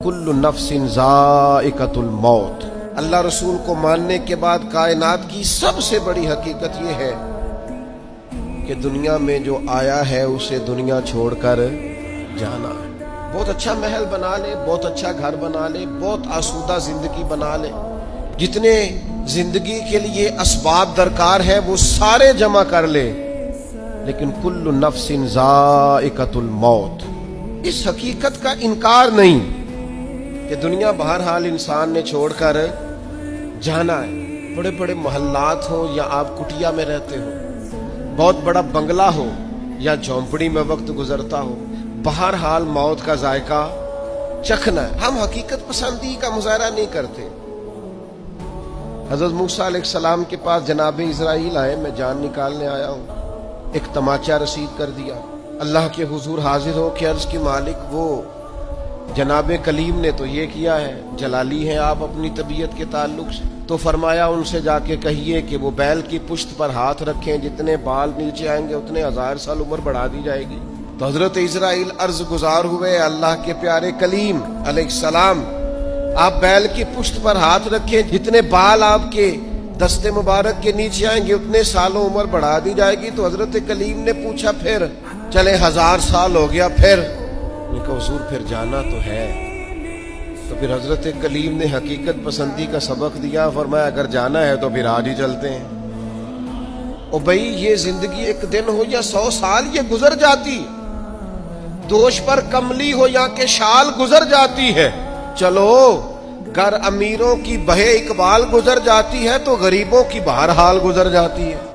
कुल्लु नफ्सिन ज़ाइक़तुल मौत। अल्लाह रसूल को मानने के बाद कायनात की सबसे बड़ी हकीकत ये है कि दुनिया में जो आया है उसे दुनिया छोड़कर जाना है। बहुत अच्छा महल बना ले, बहुत अच्छा घर बना ले, बहुत आसूदा जिंदगी बना ले, जितने जिंदगी के लिए असबाब दरकार है वो सारे जमा कर ले, लेकिन कुल्लु नफ्सिन ज़ाइक़तुल मौत, इस हकीकत का इनकार नहीं कि दुनिया बहरहाल इंसान ने छोड़कर जाना है। बड़े बड़े महल्लात हो या आप कुटिया में रहते हो, बहुत बड़ा बंगला हो या झोंपड़ी में वक्त गुजरता हो, बहरहाल मौत का जायका चखना है। हम हकीकत पसंदी का मुजाहरा नहीं करते। हजरत मूसा अलैहिस्सलाम के पास जनाब इज़राइल आए, मैं जान निकालने आया हूँ, एक तमाचा रसीद कर दिया। अल्लाह के हुजूर हाजिर हो के अर्ज की मालिक, वो जनाब कलीम ने तो ये किया है, जलाली हैं आप अपनी तबीयत के ताल्लुक से, तो फरमाया उनसे जाके कहिए कि वो बैल की पुश्त पर हाथ रखें, जितने बाल नीचे आएंगे उतने 1000 साल उम्र बढ़ा दी जाएगी। तो हजरत इज़राइल अर्ज गुजार हुए, अल्लाह के प्यारे कलीम अलैहिस्सलाम, आप बैल की पुश्त पर हाथ रखें, जितने बाल आपके दस्ते मुबारक के नीचे आएंगे उतने सालों उम्र बढ़ा दी जाएगी। तो हजरत कलीम ने पूछा, फिर चले 1000 साल हो गया, फिर उनका हुजूर फिर जाना तो है। तो फिर हजरत कलीम ने हकीकत पसंदी का सबक दिया, फरमाया अगर जाना है तो फिर आज ही चलते हैं। ओ भाई, ये जिंदगी एक दिन हो या 100 साल ये गुजर जाती, दोष पर कमली हो या के शाल गुजर जाती है। चलो, घर अमीरों की बहे इकबाल गुजर जाती है तो गरीबों की बहरहाल गुजर जाती है।